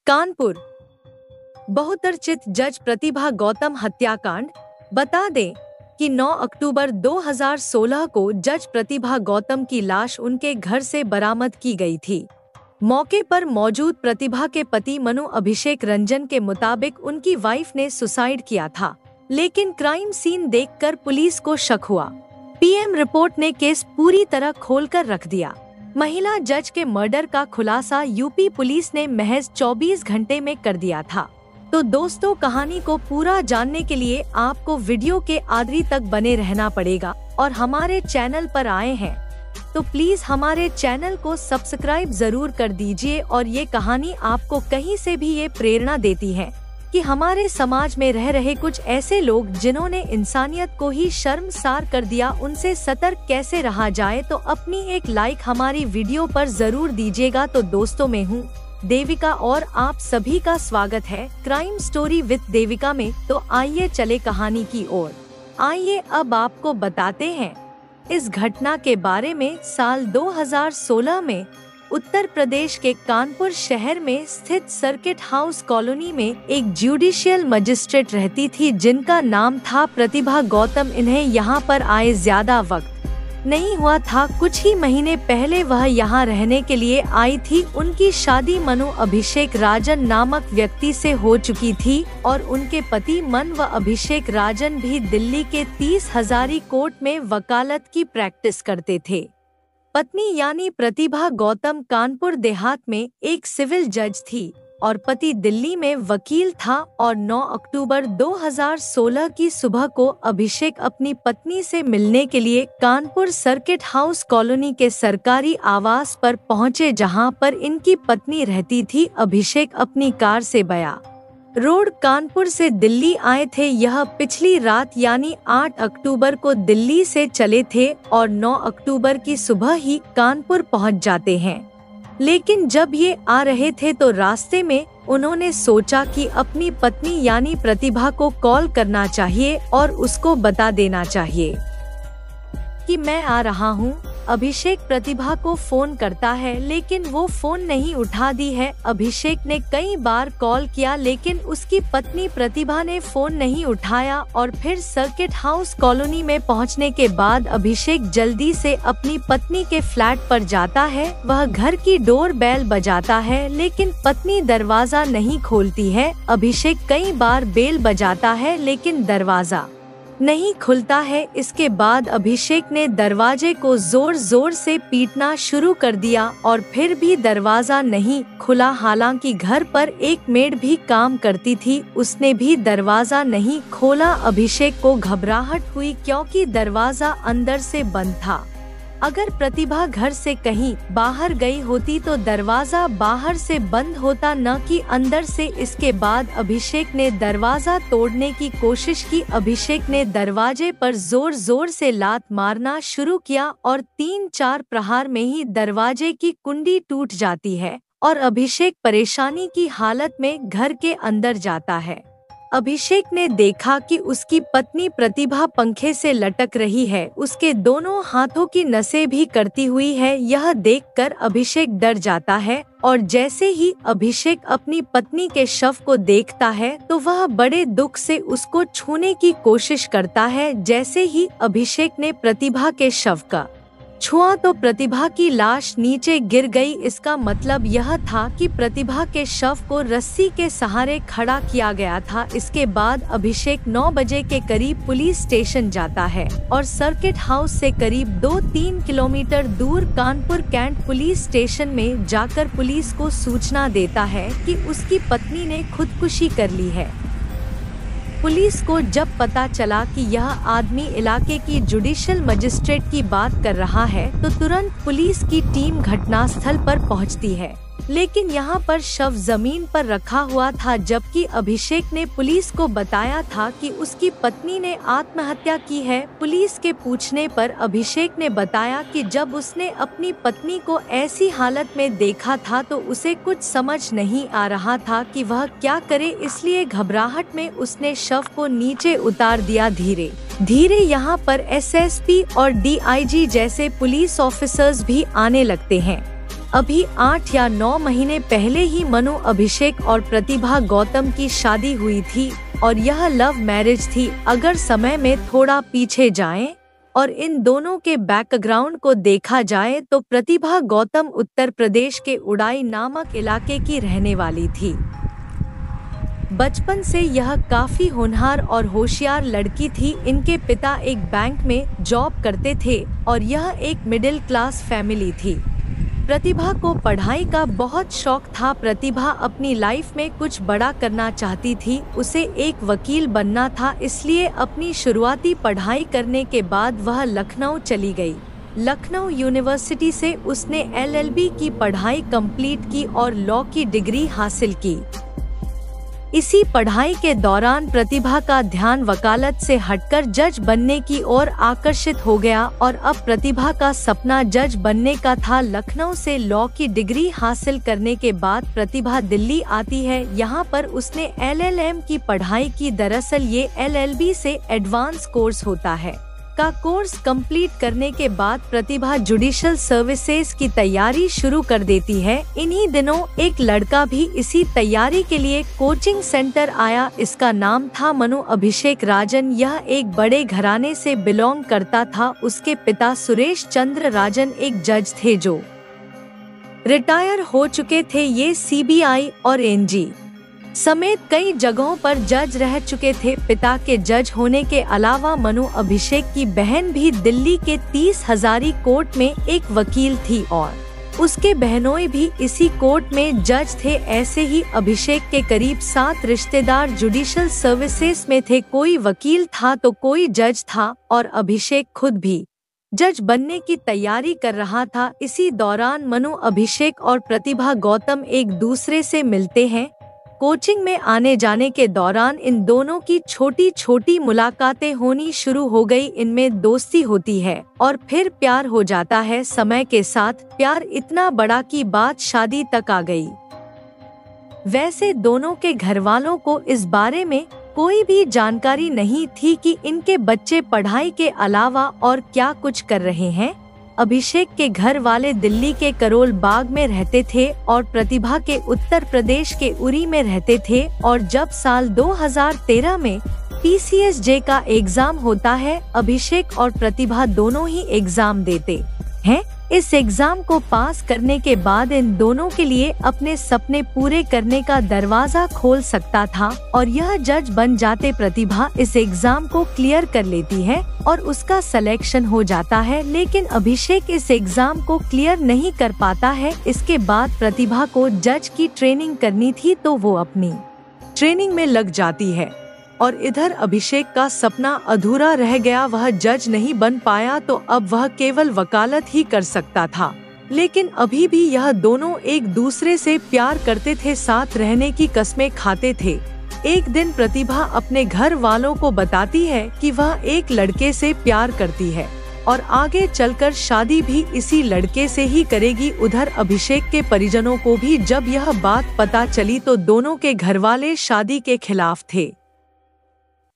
कानपुर। बहुचर्चित जज प्रतिभा गौतम हत्याकांड। बता दें कि 9 अक्टूबर 2016 को जज प्रतिभा गौतम की लाश उनके घर से बरामद की गई थी। मौके पर मौजूद प्रतिभा के पति मनु अभिषेक रंजन के मुताबिक उनकी वाइफ ने सुसाइड किया था, लेकिन क्राइम सीन देखकर पुलिस को शक हुआ। पीएम रिपोर्ट ने केस पूरी तरह खोलकर रख दिया। महिला जज के मर्डर का खुलासा यूपी पुलिस ने महज 24 घंटे में कर दिया था। तो दोस्तों, कहानी को पूरा जानने के लिए आपको वीडियो के आखिरी तक बने रहना पड़ेगा और हमारे चैनल पर आए हैं तो प्लीज हमारे चैनल को सब्सक्राइब जरूर कर दीजिए। और ये कहानी आपको कहीं से भी ये प्रेरणा देती है कि हमारे समाज में रह रहे कुछ ऐसे लोग जिन्होंने इंसानियत को ही शर्मसार कर दिया, उनसे सतर्क कैसे रहा जाए। तो अपनी एक लाइक हमारी वीडियो पर जरूर दीजिएगा। तो दोस्तों, मैं हूँ देविका और आप सभी का स्वागत है क्राइम स्टोरी विद देविका में। तो आइए चले कहानी की ओर। आइए अब आपको बताते हैं इस घटना के बारे में। साल 2016 में उत्तर प्रदेश के कानपुर शहर में स्थित सर्किट हाउस कॉलोनी में एक जुडिशियल मजिस्ट्रेट रहती थी जिनका नाम था प्रतिभा गौतम। इन्हें यहाँ पर आए ज्यादा वक्त नहीं हुआ था। कुछ ही महीने पहले वह यहाँ रहने के लिए आई थी। उनकी शादी मनु अभिषेक राजन नामक व्यक्ति से हो चुकी थी और उनके पति मन व अभिषेक राजन भी दिल्ली के 30 हजारी कोर्ट में वकालत की प्रैक्टिस करते थे। पत्नी यानी प्रतिभा गौतम कानपुर देहात में एक सिविल जज थी और पति दिल्ली में वकील था। और 9 अक्टूबर 2016 की सुबह को अभिषेक अपनी पत्नी से मिलने के लिए कानपुर सर्किट हाउस कॉलोनी के सरकारी आवास पर पहुंचे, जहां पर इनकी पत्नी रहती थी। अभिषेक अपनी कार से बया रोड कानपुर से दिल्ली आए थे। यह पिछली रात यानी 8 अक्टूबर को दिल्ली से चले थे और 9 अक्टूबर की सुबह ही कानपुर पहुंच जाते हैं। लेकिन जब ये आ रहे थे तो रास्ते में उन्होंने सोचा कि अपनी पत्नी यानी प्रतिभा को कॉल करना चाहिए और उसको बता देना चाहिए कि मैं आ रहा हूँ। अभिषेक प्रतिभा को फोन करता है, लेकिन वो फोन नहीं उठा दी है। अभिषेक ने कई बार कॉल किया, लेकिन उसकी पत्नी प्रतिभा ने फोन नहीं उठाया। और फिर सर्किट हाउस कॉलोनी में पहुंचने के बाद अभिषेक जल्दी से अपनी पत्नी के फ्लैट पर जाता है। वह घर की डोर बेल बजाता है, लेकिन पत्नी दरवाजा नहीं खोलती है। अभिषेक कई बार बेल बजाता है, लेकिन दरवाजा नहीं खुलता है। इसके बाद अभिषेक ने दरवाजे को जोर जोर से पीटना शुरू कर दिया और फिर भी दरवाजा नहीं खुला। हालांकि घर पर एक मेड भी काम करती थी, उसने भी दरवाजा नहीं खोला। अभिषेक को घबराहट हुई क्योंकि दरवाजा अंदर से बंद था। अगर प्रतिभा घर से कहीं बाहर गई होती तो दरवाजा बाहर से बंद होता, न कि अंदर से। इसके बाद अभिषेक ने दरवाजा तोड़ने की कोशिश की। अभिषेक ने दरवाजे पर जोर जोर से लात मारना शुरू किया और 3-4 प्रहार में ही दरवाजे की कुंडी टूट जाती है और अभिषेक परेशानी की हालत में घर के अंदर जाता है। अभिषेक ने देखा कि उसकी पत्नी प्रतिभा पंखे से लटक रही है, उसके दोनों हाथों की नसें भी करती हुई है। यह देखकर अभिषेक डर जाता है और जैसे ही अभिषेक अपनी पत्नी के शव को देखता है तो वह बड़े दुख से उसको छूने की कोशिश करता है। जैसे ही अभिषेक ने प्रतिभा के शव का छुआ तो प्रतिभा की लाश नीचे गिर गई। इसका मतलब यह था कि प्रतिभा के शव को रस्सी के सहारे खड़ा किया गया था। इसके बाद अभिषेक 9 बजे के करीब पुलिस स्टेशन जाता है और सर्किट हाउस से करीब 2-3 किलोमीटर दूर कानपुर कैंट पुलिस स्टेशन में जाकर पुलिस को सूचना देता है कि उसकी पत्नी ने खुदकुशी कर ली है। पुलिस को जब पता चला कि यह आदमी इलाके की जुडिशियल मजिस्ट्रेट की बात कर रहा है तो तुरंत पुलिस की टीम घटनास्थल पर पहुंचती है। लेकिन यहाँ पर शव जमीन पर रखा हुआ था, जबकि अभिषेक ने पुलिस को बताया था कि उसकी पत्नी ने आत्महत्या की है। पुलिस के पूछने पर अभिषेक ने बताया कि जब उसने अपनी पत्नी को ऐसी हालत में देखा था तो उसे कुछ समझ नहीं आ रहा था कि वह क्या करे, इसलिए घबराहट में उसने शव को नीचे उतार दिया। धीरे धीरे यहाँ पर एसएसपी और डीआईजी जैसे पुलिस ऑफिसर्स भी आने लगते हैं। अभी 8 या 9 महीने पहले ही मनु अभिषेक और प्रतिभा गौतम की शादी हुई थी और यह लव मैरिज थी। अगर समय में थोड़ा पीछे जाएं और इन दोनों के बैकग्राउंड को देखा जाए तो प्रतिभा गौतम उत्तर प्रदेश के उड़ाई नामक इलाके की रहने वाली थी। बचपन से यह काफी होनहार और होशियार लड़की थी। इनके पिता एक बैंक में जॉब करते थे और यह एक मिडिल क्लास फैमिली थी। प्रतिभा को पढ़ाई का बहुत शौक था। प्रतिभा अपनी लाइफ में कुछ बड़ा करना चाहती थी। उसे एक वकील बनना था, इसलिए अपनी शुरुआती पढ़ाई करने के बाद वह लखनऊ चली गई। लखनऊ यूनिवर्सिटी से उसने LLB की पढ़ाई कंप्लीट की और लॉ की डिग्री हासिल की। इसी पढ़ाई के दौरान प्रतिभा का ध्यान वकालत से हटकर जज बनने की ओर आकर्षित हो गया और अब प्रतिभा का सपना जज बनने का था। लखनऊ से लॉ की डिग्री हासिल करने के बाद प्रतिभा दिल्ली आती है। यहाँ पर उसने LLM की पढ़ाई की। दरअसल ये LLB से एडवांस कोर्स होता है। का कोर्स कंप्लीट करने के बाद प्रतिभा जुडिशियल सर्विसेज की तैयारी शुरू कर देती है। इन्हीं दिनों एक लड़का भी इसी तैयारी के लिए कोचिंग सेंटर आया। इसका नाम था मनु अभिषेक राजन। यह एक बड़े घराने से बिलोंग करता था। उसके पिता सुरेश चंद्र राजन एक जज थे जो रिटायर हो चुके थे। ये CBI और NG समेत कई जगहों पर जज रह चुके थे। पिता के जज होने के अलावा मनु अभिषेक की बहन भी दिल्ली के 30 हजारी कोर्ट में एक वकील थी और उसके बहनोई भी इसी कोर्ट में जज थे। ऐसे ही अभिषेक के करीब 7 रिश्तेदार जुडिशियल सर्विसेज में थे। कोई वकील था तो कोई जज था और अभिषेक खुद भी जज बनने की तैयारी कर रहा था। इसी दौरान मनु अभिषेक और प्रतिभा गौतम एक दूसरे से मिलते हैं। कोचिंग में आने जाने के दौरान इन दोनों की छोटी छोटी मुलाकातें होनी शुरू हो गई। इनमें दोस्ती होती है और फिर प्यार हो जाता है। समय के साथ प्यार इतना बड़ा कि बात शादी तक आ गई। वैसे दोनों के घर वालों को इस बारे में कोई भी जानकारी नहीं थी कि इनके बच्चे पढ़ाई के अलावा और क्या कुछ कर रहे हैं। अभिषेक के घर वाले दिल्ली के करोल बाग में रहते थे और प्रतिभा के उत्तर प्रदेश के उरी में रहते थे। और जब साल 2013 में PCSJ का एग्जाम होता है, अभिषेक और प्रतिभा दोनों ही एग्जाम देते हैं। इस एग्जाम को पास करने के बाद इन दोनों के लिए अपने सपने पूरे करने का दरवाजा खोल सकता था और यह जज बन जाते। प्रतिभा इस एग्जाम को क्लियर कर लेती है और उसका सिलेक्शन हो जाता है, लेकिन अभिषेक इस एग्जाम को क्लियर नहीं कर पाता है। इसके बाद प्रतिभा को जज की ट्रेनिंग करनी थी तो वो अपनी ट्रेनिंग में लग जाती है और इधर अभिषेक का सपना अधूरा रह गया। वह जज नहीं बन पाया तो अब वह केवल वकालत ही कर सकता था। लेकिन अभी भी यह दोनों एक दूसरे से प्यार करते थे, साथ रहने की कस्में खाते थे। एक दिन प्रतिभा अपने घर वालों को बताती है कि वह एक लड़के से प्यार करती है और आगे चलकर शादी भी इसी लड़के से ही करेगी। उधर अभिषेक के परिजनों को भी जब यह बात पता चली तो दोनों के घरवाले शादी के खिलाफ थे।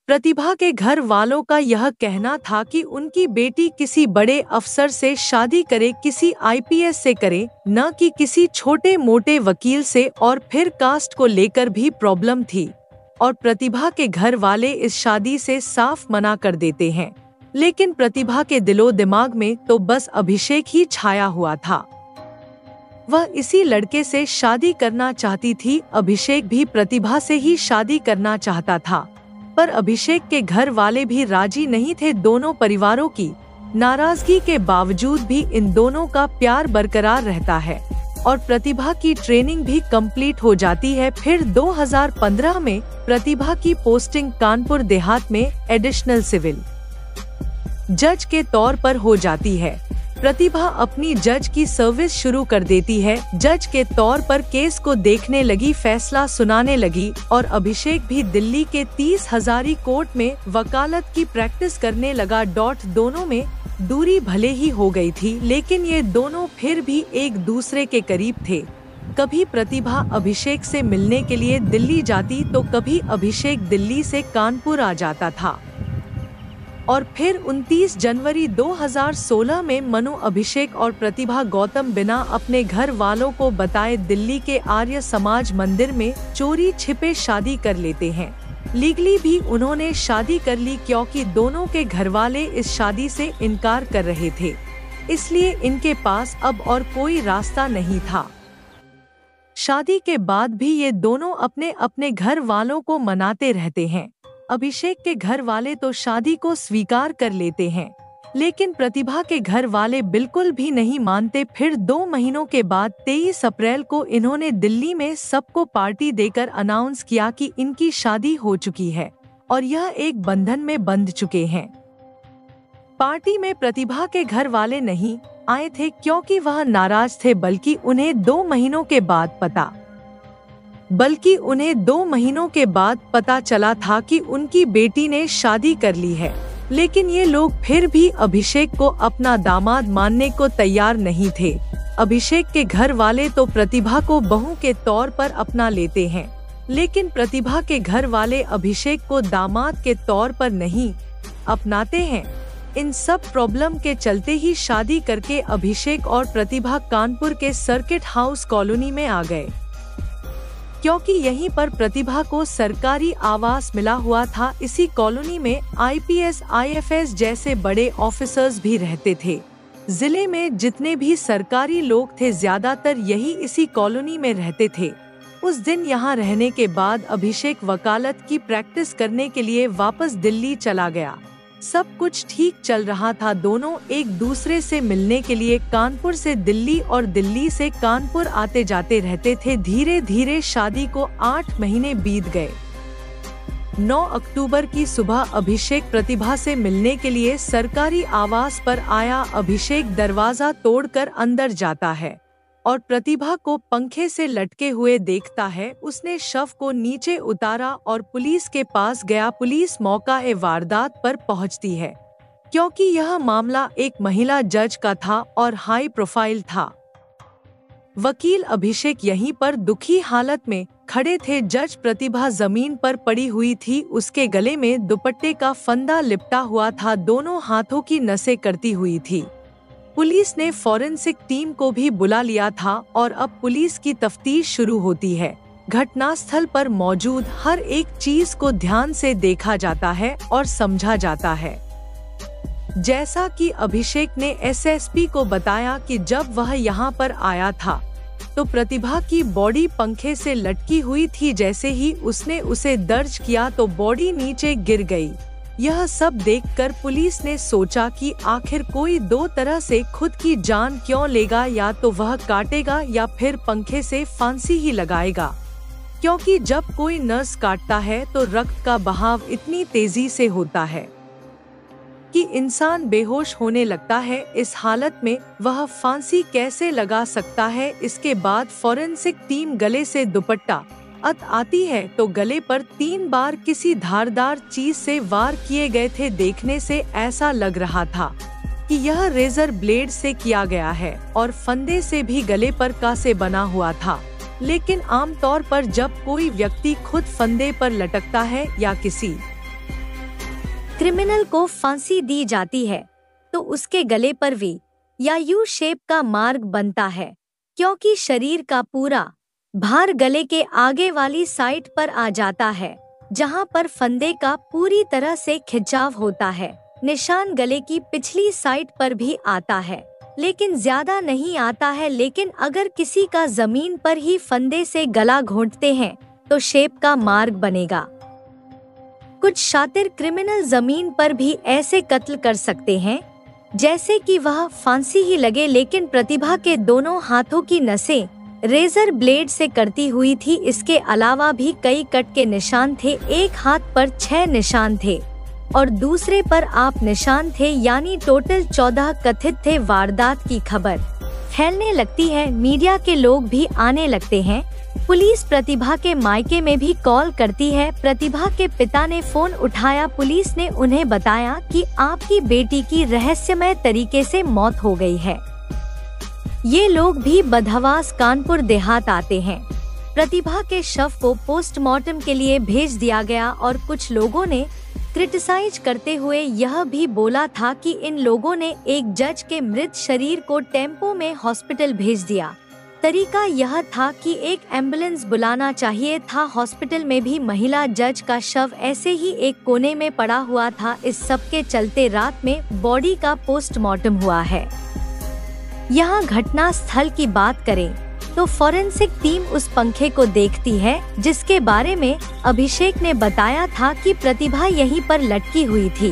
प्रतिभा के घर वालों का यह कहना था कि उनकी बेटी किसी बड़े अफसर से शादी करे, किसी IPS से करे, न कि किसी छोटे मोटे वकील से। और फिर कास्ट को लेकर भी प्रॉब्लम थी और प्रतिभा के घर वाले इस शादी से साफ मना कर देते हैं। लेकिन प्रतिभा के दिलो दिमाग में तो बस अभिषेक ही छाया हुआ था। वह इसी लड़के से शादी करना चाहती थी। अभिषेक भी प्रतिभा से ही शादी करना चाहता था, पर अभिषेक के घर वाले भी राजी नहीं थे। दोनों परिवारों की नाराजगी के बावजूद भी इन दोनों का प्यार बरकरार रहता है और प्रतिभा की ट्रेनिंग भी कंप्लीट हो जाती है। फिर 2015 में प्रतिभा की पोस्टिंग कानपुर देहात में एडिशनल सिविल जज के तौर पर हो जाती है। प्रतिभा अपनी जज की सर्विस शुरू कर देती है। जज के तौर पर केस को देखने लगी, फैसला सुनाने लगी और अभिषेक भी दिल्ली के 30 हजारी कोर्ट में वकालत की प्रैक्टिस करने लगा। दोनों में दूरी भले ही हो गई थी, लेकिन ये दोनों फिर भी एक दूसरे के करीब थे। कभी प्रतिभा अभिषेक से मिलने के लिए दिल्ली जाती तो कभी अभिषेक दिल्ली से कानपुर आ जाता था और फिर 29 जनवरी 2016 में मनु अभिषेक और प्रतिभा गौतम बिना अपने घर वालों को बताए दिल्ली के आर्य समाज मंदिर में चोरी छिपे शादी कर लेते हैं। लीगली भी उन्होंने शादी कर ली क्योंकि दोनों के घरवाले इस शादी से इनकार कर रहे थे, इसलिए इनके पास अब और कोई रास्ता नहीं था। शादी के बाद भी ये दोनों अपने अपने घर वालों को मनाते रहते हैं। अभिषेक के घर वाले तो शादी को स्वीकार कर लेते हैं, लेकिन प्रतिभा के घर वाले बिल्कुल भी नहीं मानते। फिर 2 महीनों के बाद 23 अप्रैल को इन्होंने दिल्ली में सबको पार्टी देकर अनाउंस किया कि इनकी शादी हो चुकी है और यह एक बंधन में बंध चुके हैं। पार्टी में प्रतिभा के घर वाले नहीं आए थे क्योंकि वह नाराज थे, बल्कि उन्हें 2 महीनों के बाद पता चला था कि उनकी बेटी ने शादी कर ली है। लेकिन ये लोग फिर भी अभिषेक को अपना दामाद मानने को तैयार नहीं थे। अभिषेक के घर वाले तो प्रतिभा को बहू के तौर पर अपना लेते हैं, लेकिन प्रतिभा के घर वाले अभिषेक को दामाद के तौर पर नहीं अपनाते हैं। इन सब प्रॉब्लम के चलते ही शादी करके अभिषेक और प्रतिभा कानपुर के सर्किट हाउस कॉलोनी में आ गए, क्योंकि यहीं पर प्रतिभा को सरकारी आवास मिला हुआ था। इसी कॉलोनी में IPS, IFS जैसे बड़े ऑफिसर्स भी रहते थे। जिले में जितने भी सरकारी लोग थे ज्यादातर यही इसी कॉलोनी में रहते थे। उस दिन यहाँ रहने के बाद अभिषेक वकालत की प्रैक्टिस करने के लिए वापस दिल्ली चला गया। सब कुछ ठीक चल रहा था। दोनों एक दूसरे से मिलने के लिए कानपुर से दिल्ली और दिल्ली से कानपुर आते जाते रहते थे। धीरे धीरे शादी को 8 महीने बीत गए। 9 अक्टूबर की सुबह अभिषेक प्रतिभा से मिलने के लिए सरकारी आवास पर आया। अभिषेक दरवाजा तोड़कर अंदर जाता है और प्रतिभा को पंखे से लटके हुए देखता है। उसने शव को नीचे उतारा और पुलिस के पास गया। पुलिस मौका-ए वारदात पर पहुंचती है क्योंकि यह मामला एक महिला जज का था और हाई प्रोफाइल था। वकील अभिषेक यहीं पर दुखी हालत में खड़े थे। जज प्रतिभा जमीन पर पड़ी हुई थी। उसके गले में दुपट्टे का फंदा लिपटा हुआ था। दोनों हाथों की नसें करती हुई थी। पुलिस ने फॉरेंसिक टीम को भी बुला लिया था और अब पुलिस की तफ्तीश शुरू होती है। घटनास्थल पर मौजूद हर एक चीज को ध्यान से देखा जाता है और समझा जाता है। जैसा कि अभिषेक ने SSP को बताया कि जब वह यहाँ पर आया था तो प्रतिभा की बॉडी पंखे से लटकी हुई थी। जैसे ही उसने उसे दर्ज किया तो बॉडी नीचे गिर गई। यह सब देखकर पुलिस ने सोचा कि आखिर कोई 2 तरह से खुद की जान क्यों लेगा, या तो वह काटेगा या फिर पंखे से फांसी ही लगाएगा, क्योंकि जब कोई नर्स काटता है तो रक्त का बहाव इतनी तेजी से होता है कि इंसान बेहोश होने लगता है। इस हालत में वह फांसी कैसे लगा सकता है। इसके बाद फॉरेंसिक टीम गले से दुपट्टा आती है तो गले पर 3 बार किसी धारदार चीज से वार किए गए थे। देखने से ऐसा लग रहा था कि यह रेजर ब्लेड से किया गया है और फंदे से भी गले पर का से बना हुआ था। लेकिन आमतौर पर जब कोई व्यक्ति खुद फंदे पर लटकता है या किसी क्रिमिनल को फांसी दी जाती है तो उसके गले पर V या U शेप का मार्ग बनता है, क्योंकि शरीर का पूरा भार गले के आगे वाली साइड पर आ जाता है, जहां पर फंदे का पूरी तरह से खिंचाव होता है। निशान गले की पिछली साइड पर भी आता है, लेकिन ज्यादा नहीं आता है। लेकिन अगर किसी का जमीन पर ही फंदे से गला घोंटते हैं तो शेप का मार्ग बनेगा। कुछ शातिर क्रिमिनल जमीन पर भी ऐसे कत्ल कर सकते हैं जैसे कि वह फांसी ही लगे। लेकिन प्रतिभा के दोनों हाथों की नसें रेजर ब्लेड से कटती हुई थी। इसके अलावा भी कई कट के निशान थे। एक हाथ पर 6 निशान थे और दूसरे पर आप निशान थे, यानी टोटल 14 कथित थे। वारदात की खबर फैलने लगती है, मीडिया के लोग भी आने लगते हैं। पुलिस प्रतिभा के मायके में भी कॉल करती है। प्रतिभा के पिता ने फोन उठाया। पुलिस ने उन्हें बताया कि आपकी बेटी की रहस्यमय तरीके से मौत हो गई है। ये लोग भी बदहवास कानपुर देहात आते हैं। प्रतिभा के शव को पोस्टमार्टम के लिए भेज दिया गया और कुछ लोगों ने क्रिटिसाइज करते हुए यह भी बोला था कि इन लोगों ने एक जज के मृत शरीर को टेम्पो में हॉस्पिटल भेज दिया। तरीका यह था कि एक एम्बुलेंस बुलाना चाहिए था। हॉस्पिटल में भी महिला जज का शव ऐसे ही एक कोने में पड़ा हुआ था। इस सब के चलते रात में बॉडी का पोस्टमार्टम हुआ है। यहाँ घटना स्थल की बात करें तो फॉरेंसिक टीम उस पंखे को देखती है जिसके बारे में अभिषेक ने बताया था कि प्रतिभा यहीं पर लटकी हुई थी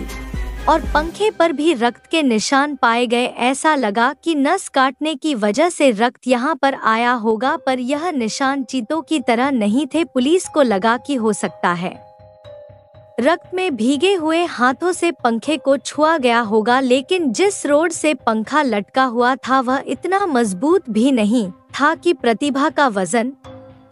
और पंखे पर भी रक्त के निशान पाए गए। ऐसा लगा कि नस काटने की वजह से रक्त यहाँ पर आया होगा, पर यह निशान चीतों की तरह नहीं थे। पुलिस को लगा कि हो सकता है रक्त में भीगे हुए हाथों से पंखे को छुआ गया होगा, लेकिन जिस रोड से पंखा लटका हुआ था वह इतना मजबूत भी नहीं था कि प्रतिभा का वजन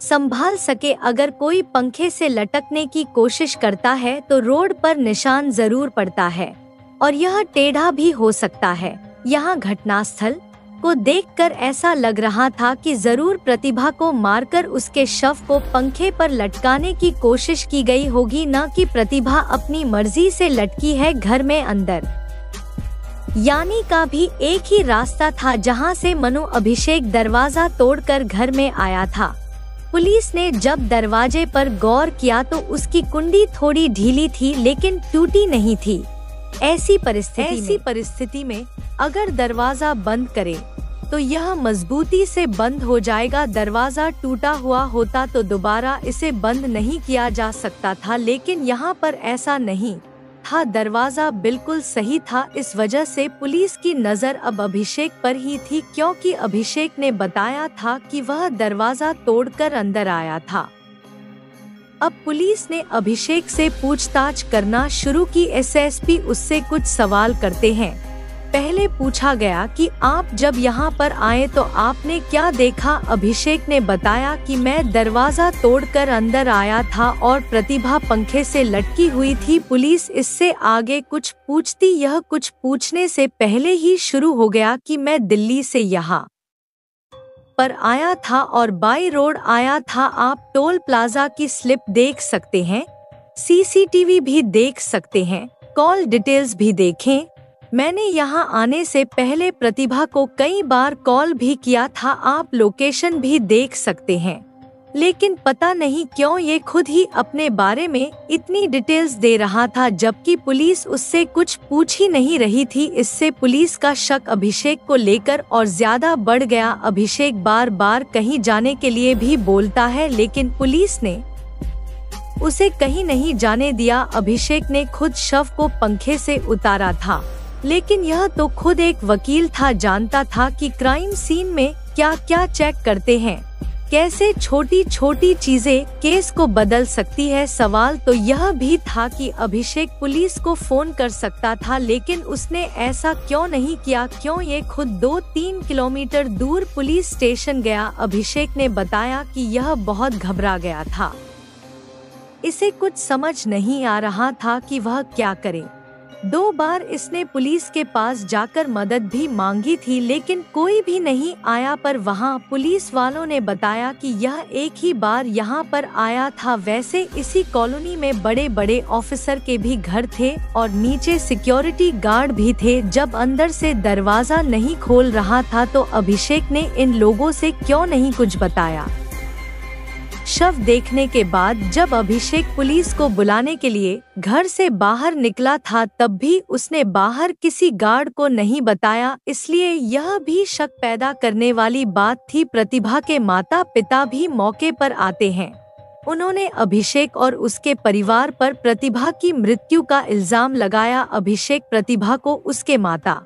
संभाल सके। अगर कोई पंखे से लटकने की कोशिश करता है तो रोड पर निशान जरूर पड़ता है और यह टेढ़ा भी हो सकता है। यहाँ घटनास्थल को देखकर ऐसा लग रहा था कि जरूर प्रतिभा को मारकर उसके शव को पंखे पर लटकाने की कोशिश की गई होगी, न कि प्रतिभा अपनी मर्जी से लटकी है घर में अंदर। यानी का भी एक ही रास्ता था जहां से मनु अभिषेक दरवाजा तोड़कर घर में आया था। पुलिस ने जब दरवाजे पर गौर किया तो उसकी कुंडी थोड़ी ढीली थी लेकिन टूटी नहीं थी। ऐसी परिस्थिति में अगर दरवाजा बंद करे तो यह मजबूती से बंद हो जाएगा। दरवाजा टूटा हुआ होता तो दोबारा इसे बंद नहीं किया जा सकता था, लेकिन यहाँ पर ऐसा नहीं था। दरवाजा बिल्कुल सही था। इस वजह से पुलिस की नजर अब अभिषेक पर ही थी, क्योंकि अभिषेक ने बताया था कि वह दरवाजा तोड़कर अंदर आया था। अब पुलिस ने अभिषेक से पूछताछ करना शुरू की। एसएसपी उससे कुछ सवाल करते हैं। पहले पूछा गया कि आप जब यहाँ पर आए तो आपने क्या देखा। अभिषेक ने बताया कि मैं दरवाजा तोड़कर अंदर आया था और प्रतिभा पंखे से लटकी हुई थी। पुलिस इससे आगे कुछ पूछती यह कुछ पूछने से पहले ही शुरू हो गया कि मैं दिल्ली से यहाँ पर आया था और बाई रोड आया था। आप टोल प्लाजा की स्लिप देख सकते हैं, सीसीटीवी भी देख सकते हैं, कॉल डिटेल्स भी देखें। मैंने यहाँ आने से पहले प्रतिभा को कई बार कॉल भी किया था, आप लोकेशन भी देख सकते हैं। लेकिन पता नहीं क्यों ये खुद ही अपने बारे में इतनी डिटेल्स दे रहा था, जबकि पुलिस उससे कुछ पूछ ही नहीं रही थी। इससे पुलिस का शक अभिषेक को लेकर और ज्यादा बढ़ गया। अभिषेक बार बार कहीं जाने के लिए भी बोलता है, लेकिन पुलिस ने उसे कहीं नहीं जाने दिया। अभिषेक ने खुद शव को पंखे से उतारा था, लेकिन यह तो खुद एक वकील था, जानता था कि क्राइम सीन में क्या क्या चेक करते हैं, कैसे छोटी छोटी चीजें केस को बदल सकती है। सवाल तो यह भी था कि अभिषेक पुलिस को फोन कर सकता था, लेकिन उसने ऐसा क्यों नहीं किया। क्यों ये खुद 2-3 किलोमीटर दूर पुलिस स्टेशन गया। अभिषेक ने बताया कि यह बहुत घबरा गया था, इसे कुछ समझ नहीं आ रहा था कि वह क्या करे। 2 बार इसने पुलिस के पास जाकर मदद भी मांगी थी, लेकिन कोई भी नहीं आया। पर वहाँ पुलिस वालों ने बताया कि यह एक ही बार यहाँ पर आया था। वैसे इसी कॉलोनी में बड़े बड़े ऑफिसर के भी घर थे और नीचे सिक्योरिटी गार्ड भी थे। जब अंदर से दरवाजा नहीं खोल रहा था तो अभिषेक ने इन लोगों से क्यों नहीं कुछ बताया। शव देखने के बाद जब अभिषेक पुलिस को बुलाने के लिए घर से बाहर निकला था, तब भी उसने बाहर किसी गार्ड को नहीं बताया। इसलिए यह भी शक पैदा करने वाली बात थी। प्रतिभा के माता पिता भी मौके पर आते हैं। उन्होंने अभिषेक और उसके परिवार पर प्रतिभा की मृत्यु का इल्जाम लगाया। अभिषेक प्रतिभा को उसके माता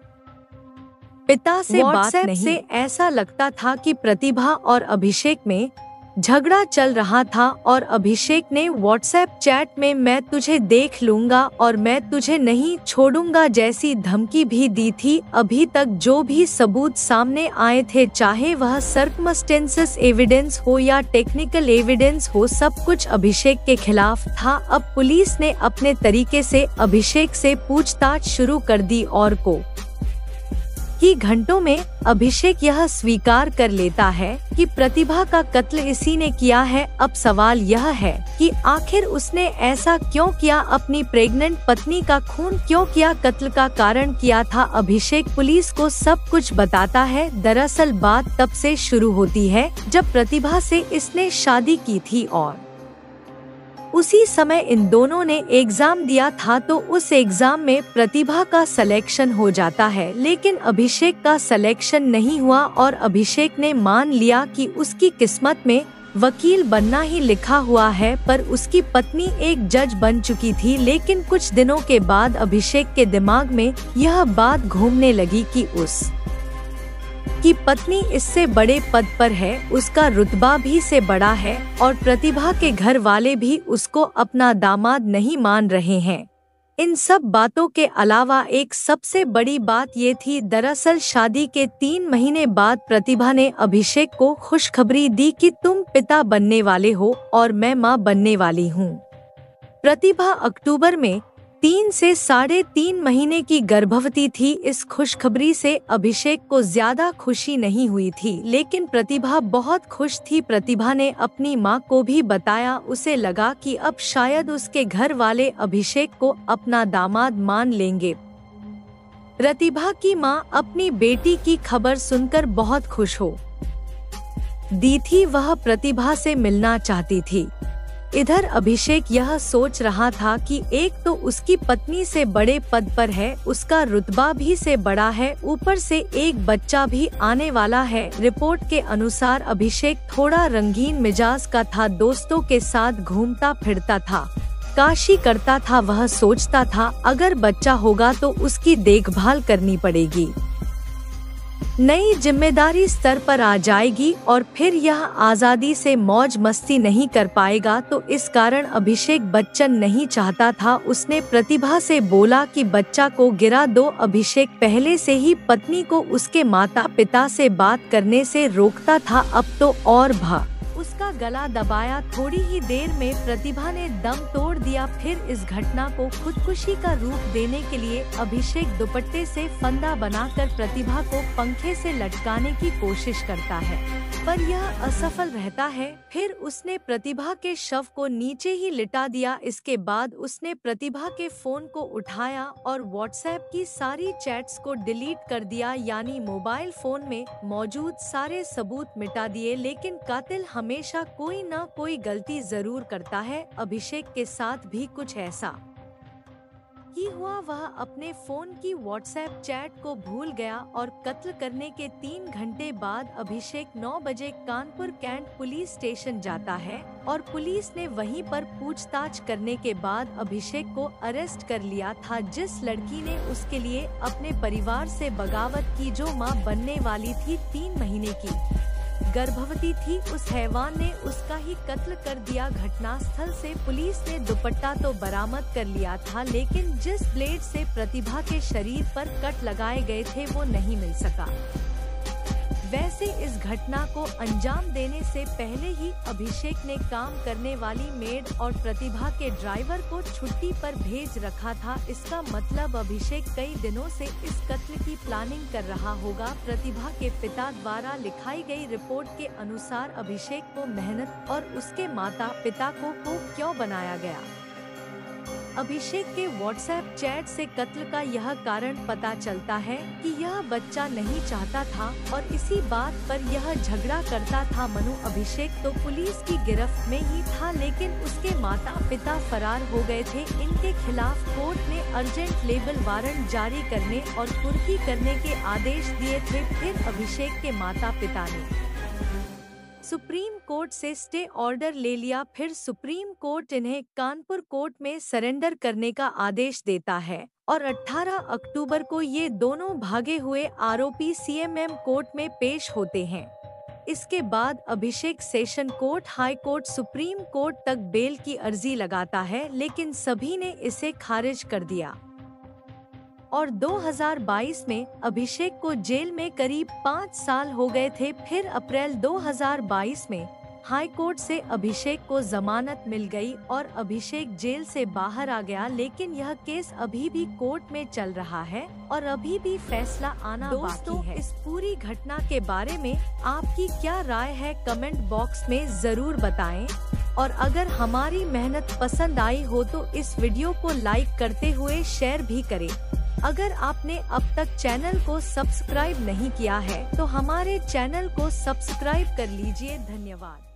पिता से बात नहीं से ऐसा लगता था कि प्रतिभा और अभिषेक में झगड़ा चल रहा था और अभिषेक ने व्हाट्सएप चैट में मैं तुझे देख लूंगा और मैं तुझे नहीं छोड़ूंगा जैसी धमकी भी दी थी। अभी तक जो भी सबूत सामने आए थे, चाहे वह सर्कमस्टेंसेस एविडेंस हो या टेक्निकल एविडेंस हो, सब कुछ अभिषेक के खिलाफ था। अब पुलिस ने अपने तरीके से अभिषेक से पूछताछ शुरू कर दी और को ही घंटों में अभिषेक यह स्वीकार कर लेता है कि प्रतिभा का कत्ल इसी ने किया है। अब सवाल यह है कि आखिर उसने ऐसा क्यों किया, अपनी प्रेग्नेंट पत्नी का खून क्यों किया, कत्ल का कारण क्या था। अभिषेक पुलिस को सब कुछ बताता है। दरअसल बात तब से शुरू होती है जब प्रतिभा से इसने शादी की थी और उसी समय इन दोनों ने एग्जाम दिया था, तो उस एग्जाम में प्रतिभा का सिलेक्शन हो जाता है लेकिन अभिषेक का सिलेक्शन नहीं हुआ और अभिषेक ने मान लिया कि उसकी किस्मत में वकील बनना ही लिखा हुआ है। पर उसकी पत्नी एक जज बन चुकी थी। लेकिन कुछ दिनों के बाद अभिषेक के दिमाग में यह बात घूमने लगी कि की पत्नी इससे बड़े पद पर है, उसका रुतबा भी से बड़ा है और प्रतिभा के घर वाले भी उसको अपना दामाद नहीं मान रहे हैं। इन सब बातों के अलावा एक सबसे बड़ी बात ये थी, दरअसल शादी के 3 महीने बाद प्रतिभा ने अभिषेक को खुशखबरी दी कि तुम पिता बनने वाले हो और मैं मां बनने वाली हूँ। प्रतिभा अक्टूबर में 3 से 3.5 महीने की गर्भवती थी। इस खुशखबरी से अभिषेक को ज्यादा खुशी नहीं हुई थी लेकिन प्रतिभा बहुत खुश थी। प्रतिभा ने अपनी मां को भी बताया। उसे लगा कि अब शायद उसके घर वाले अभिषेक को अपना दामाद मान लेंगे। प्रतिभा की मां अपनी बेटी की खबर सुनकर बहुत खुश हो दी थी। वह प्रतिभा से मिलना चाहती थी। इधर अभिषेक यह सोच रहा था कि एक तो उसकी पत्नी से बड़े पद पर है, उसका रुतबा भी से बड़ा है, ऊपर से एक बच्चा भी आने वाला है। रिपोर्ट के अनुसार अभिषेक थोड़ा रंगीन मिजाज का था, दोस्तों के साथ घूमता फिरता था, काशी करता था। वह सोचता था अगर बच्चा होगा तो उसकी देखभाल करनी पड़ेगी, नई जिम्मेदारी स्तर पर आ जाएगी और फिर यह आजादी से मौज मस्ती नहीं कर पाएगा। तो इस कारण अभिषेक बच्चन नहीं चाहता था। उसने प्रतिभा से बोला कि बच्चा को गिरा दो। अभिषेक पहले से ही पत्नी को उसके माता पिता से बात करने से रोकता था, अब तो और उसका गला दबाया। थोड़ी ही देर में प्रतिभा ने दम तोड़ दिया। फिर इस घटना को खुदकुशी का रूप देने के लिए अभिषेक दुपट्टे से फंदा बनाकर प्रतिभा को पंखे से लटकाने की कोशिश करता है, पर यह असफल रहता है। फिर उसने प्रतिभा के शव को नीचे ही लिटा दिया। इसके बाद उसने प्रतिभा के फोन को उठाया और व्हाट्सएप की सारी चैट्स को डिलीट कर दिया, यानी मोबाइल फोन में मौजूद सारे सबूत मिटा दिए। लेकिन कातिल हमेशा कोई न कोई गलती जरूर करता है। अभिषेक के साथ भी कुछ ऐसा ही हुआ। वह अपने फोन की व्हाट्सएप चैट को भूल गया और कत्ल करने के 3 घंटे बाद अभिषेक 9 बजे कानपुर कैंट पुलिस स्टेशन जाता है और पुलिस ने वहीं पर पूछताछ करने के बाद अभिषेक को अरेस्ट कर लिया था। जिस लड़की ने उसके लिए अपने परिवार से बगावत की, जो मां बनने वाली थी, 3 महीने की गर्भवती थी, उस हैवान ने उसका ही कत्ल कर दिया। घटनास्थल से पुलिस ने दुपट्टा तो बरामद कर लिया था, लेकिन जिस ब्लेड से प्रतिभा के शरीर पर कट लगाए गए थे वो नहीं मिल सका। वैसे इस घटना को अंजाम देने से पहले ही अभिषेक ने काम करने वाली मेड और प्रतिभा के ड्राइवर को छुट्टी पर भेज रखा था। इसका मतलब अभिषेक कई दिनों से इस कत्ल की प्लानिंग कर रहा होगा। प्रतिभा के पिता द्वारा लिखाई गई रिपोर्ट के अनुसार अभिषेक को मेहनत और उसके माता पिता को क्यों बनाया गया। अभिषेक के व्हाट्सएप चैट से कत्ल का यह कारण पता चलता है कि यह बच्चा नहीं चाहता था और इसी बात पर यह झगड़ा करता था। मनु अभिषेक तो पुलिस की गिरफ्त में ही था, लेकिन उसके माता पिता फरार हो गए थे। इनके खिलाफ कोर्ट ने अर्जेंट लेबल वारंट जारी करने और कुर्की करने के आदेश दिए थे। फिर अभिषेक के माता पिता ने सुप्रीम कोर्ट से स्टे ऑर्डर ले लिया। फिर सुप्रीम कोर्ट इन्हें कानपुर कोर्ट में सरेंडर करने का आदेश देता है और 18 अक्टूबर को ये दोनों भागे हुए आरोपी सीएमएम कोर्ट में पेश होते हैं। इसके बाद Abhishek session court, high court, supreme court तक बेल की अर्जी लगाता है, लेकिन सभी ने इसे खारिज कर दिया और 2022 में अभिषेक को जेल में करीब 5 साल हो गए थे। फिर अप्रैल 2022 में हाई कोर्ट से अभिषेक को जमानत मिल गई और अभिषेक जेल से बाहर आ गया, लेकिन यह केस अभी भी कोर्ट में चल रहा है और अभी भी फैसला आना बाकी है। इस पूरी घटना के बारे में आपकी क्या राय है, कमेंट बॉक्स में जरूर बताएं। और अगर हमारी मेहनत पसंद आई हो तो इस वीडियो को लाइक करते हुए शेयर भी करें। अगर आपने अब तक चैनल को सब्सक्राइब नहीं किया है तो हमारे चैनल को सब्सक्राइब कर लीजिए। धन्यवाद।